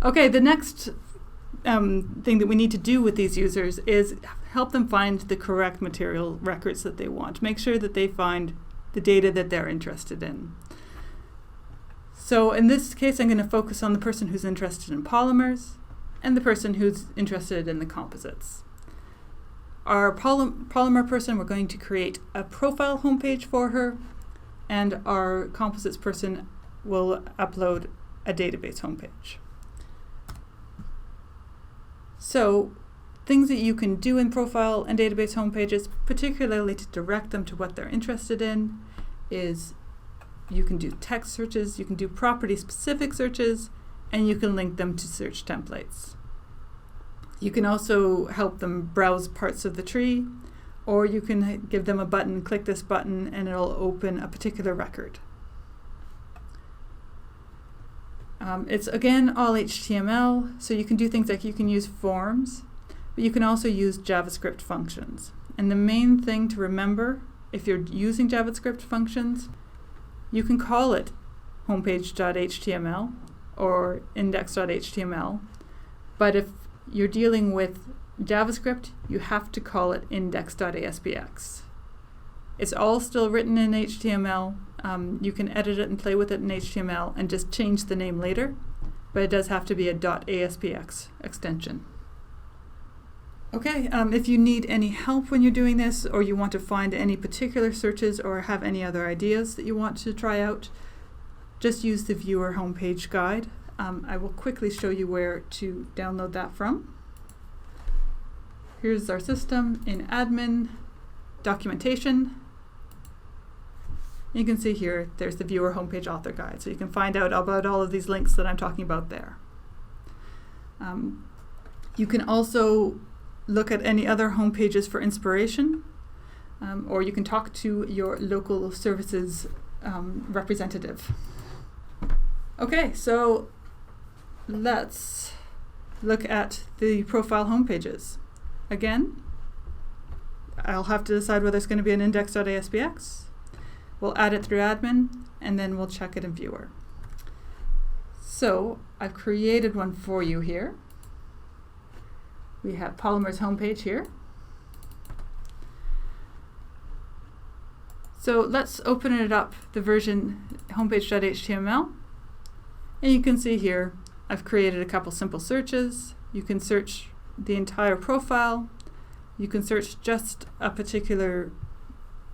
Okay, the next thing that we need to do with these users is help them find the correct material records that they want. Make sure that they find the data that they're interested in. So in this case, I'm going to focus on the person who's interested in polymers and the person who's interested in the composites. Our polymer person, we're going to create a profile homepage for her, and our composites person will upload a database homepage. So things that you can do in profile and database homepages, particularly to direct them to what they're interested in, is you can do text searches, you can do property-specific searches, and you can link them to search templates. You can also help them browse parts of the tree, or you can give them a button, click this button, and it'll open a particular record. It's again all HTML, so you can do things like you can use forms, but you can also use JavaScript functions. And the main thing to remember, if you're using JavaScript functions, you can call it homepage.html or index.html, but if you're dealing with JavaScript, you have to call it index.aspx. It's all still written in HTML. You can edit it and play with it in HTML and just change the name later, but it does have to be a .aspx extension. Okay, if you need any help when you're doing this, or you want to find any particular searches or have any other ideas that you want to try out, just use the viewer homepage guide. I will quickly show you where to download that from. Here's our system in admin, documentation. You can see here, there's the viewer homepage author guide. So you can find out about all of these links that I'm talking about there. You can also look at any other homepages for inspiration, or you can talk to your local services representative. Okay, so let's look at the profile homepages. Again, I'll have to decide whether it's going to be an index.aspx. We'll add it through admin, and then we'll check it in viewer. So I've created one for you here. We have Polymer's homepage here. So let's open it up, the version homepage.html. And you can see here, I've created a couple simple searches. You can search the entire profile. You can search just a particular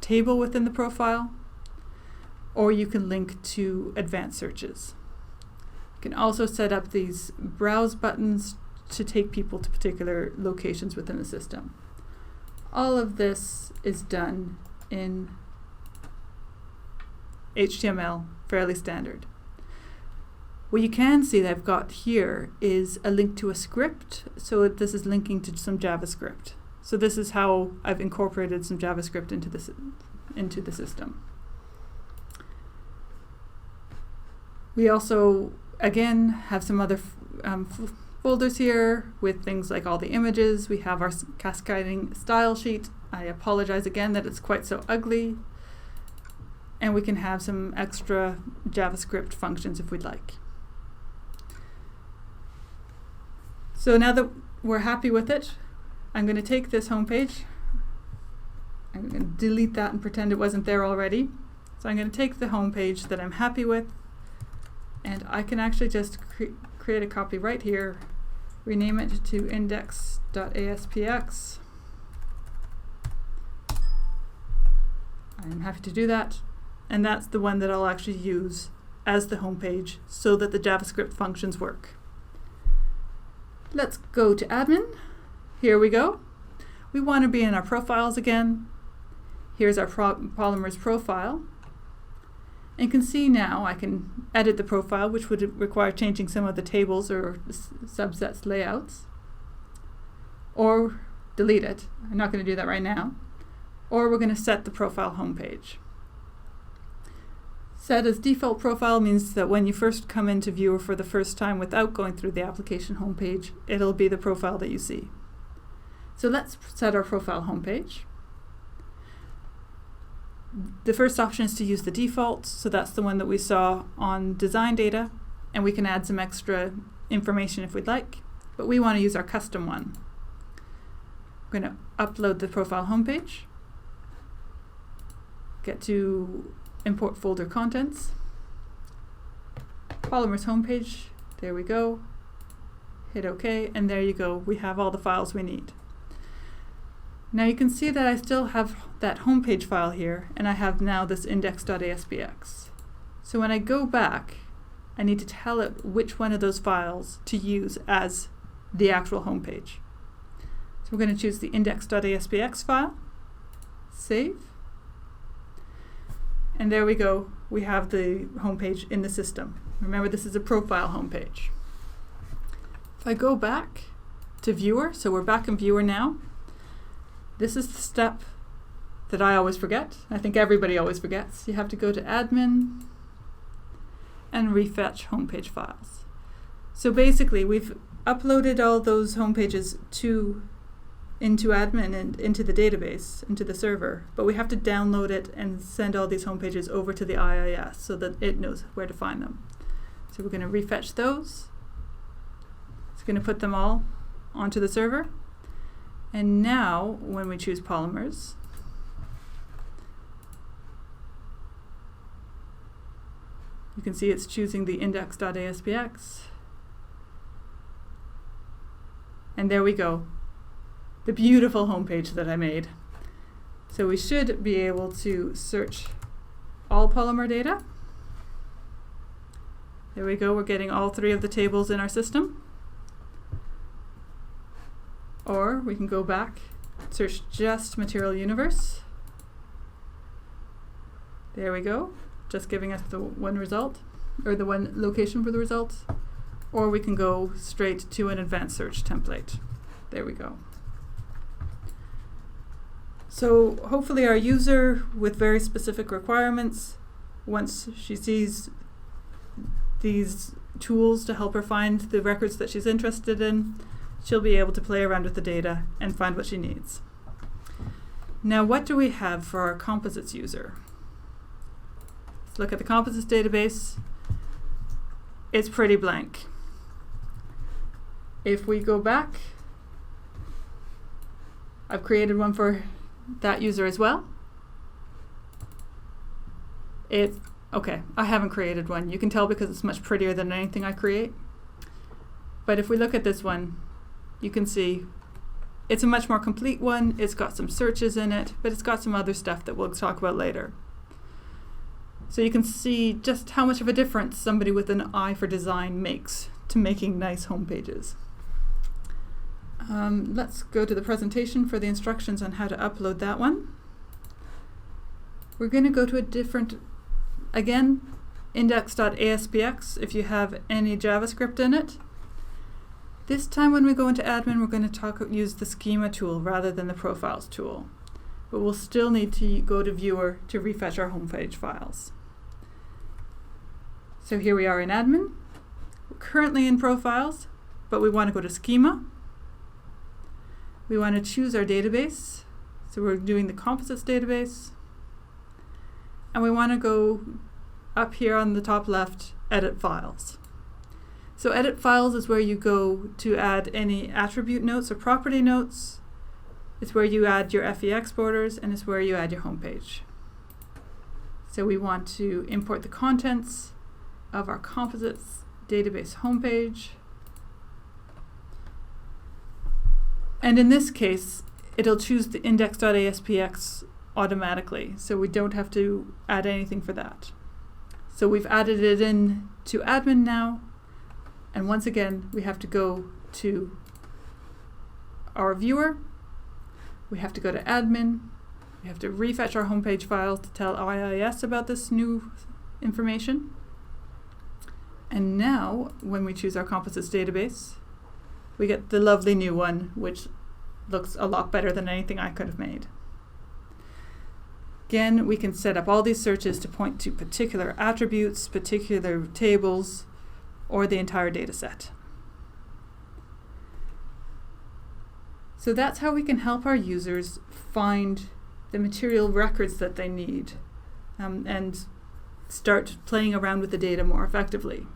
table within the profile, or you can link to advanced searches. You can also set up these browse buttons to take people to particular locations within the system. All of this is done in HTML, fairly standard. What you can see that I've got here is a link to a script, so this is linking to some JavaScript. So this is how I've incorporated some JavaScript into the system. We also, again, have some other folders here with things like all the images. We have our cascading style sheet. I apologize again that it's quite so ugly. And we can have some extra JavaScript functions if we'd like. So now that we're happy with it, I'm going to take this homepage. I'm going to delete that and pretend it wasn't there already. So I'm going to take the homepage that I'm happy with, and I can actually just create a copy right here, rename it to index.aspx. I'm happy to do that, and that's the one that I'll actually use as the homepage so that the JavaScript functions work. Let's go to admin. Here we go. We want to be in our profiles again. Here's our Polymers profile. And you can see now I can edit the profile, which would require changing some of the tables or subsets layouts, or delete it. I'm not going to do that right now. Or we're going to set the profile homepage. Set as default profile means that when you first come into Viewer for the first time without going through the application homepage, it'll be the profile that you see. So let's set our profile homepage. The first option is to use the default, so that's the one that we saw on design data, and we can add some extra information if we'd like, but we want to use our custom one. We're going to upload the profile homepage, get to import folder contents, Polymers homepage, there we go, hit OK, and there you go, we have all the files we need. Now you can see that I still have that homepage file here, and I have now this index.aspx. So when I go back, I need to tell it which one of those files to use as the actual homepage. So we're going to choose the index.aspx file, save, and there we go, we have the homepage in the system. Remember, this is a profile homepage. If I go back to viewer, so we're back in viewer now, this is the step that I always forget. I think everybody always forgets. You have to go to admin and refetch homepage files. So basically we've uploaded all those homepages into admin and into the database, into the server, but we have to download it and send all these homepages over to the IIS so that it knows where to find them. So we're going to refetch those. It's going to put them all onto the server. And now when we choose polymers, you can see it's choosing the index.aspx. And there we go, the beautiful homepage that I made. So we should be able to search all polymer data. There we go, we're getting all three of the tables in our system. Or we can go back, search just material universe. There we go, just giving us the one result, or the one location for the results. Or we can go straight to an advanced search template. There we go. So hopefully our user with very specific requirements, once she sees these tools to help her find the records that she's interested in, she'll be able to play around with the data and find what she needs. Now, what do we have for our composites user? Let's look at the composites database. It's pretty blank. If we go back, I've created one for that user as well. Okay, I haven't created one. You can tell because it's much prettier than anything I create. But if we look at this one, you can see it's a much more complete one. It's got some searches in it, but it's got some other stuff that we'll talk about later. So you can see just how much of a difference somebody with an eye for design makes to making nice home pages. Let's go to the presentation for the instructions on how to upload that one. We're going to go to a different, again, index.aspx if you have any JavaScript in it. This time when we go into admin, we're going to use the schema tool rather than the profiles tool. But we'll still need to go to viewer to refetch our homepage files. So here we are in admin. We're currently in profiles, but we want to go to schema. We want to choose our database. So we're doing the composites database. And we want to go up here on the top left, edit files. So edit files is where you go to add any attribute notes or property notes. It's where you add your FE exporters, and it's where you add your homepage. So we want to import the contents of our composites database homepage. And in this case, it'll choose the index.aspx automatically, so we don't have to add anything for that. So we've added it in to admin now, and once again, we have to go to our viewer. We have to go to admin. We have to refetch our homepage file to tell IIS about this new information. And now, when we choose our composites database, we get the lovely new one, which looks a lot better than anything I could have made. Again, we can set up all these searches to point to particular attributes, particular tables, or the entire data set. So that's how we can help our users find the material records that they need and start playing around with the data more effectively.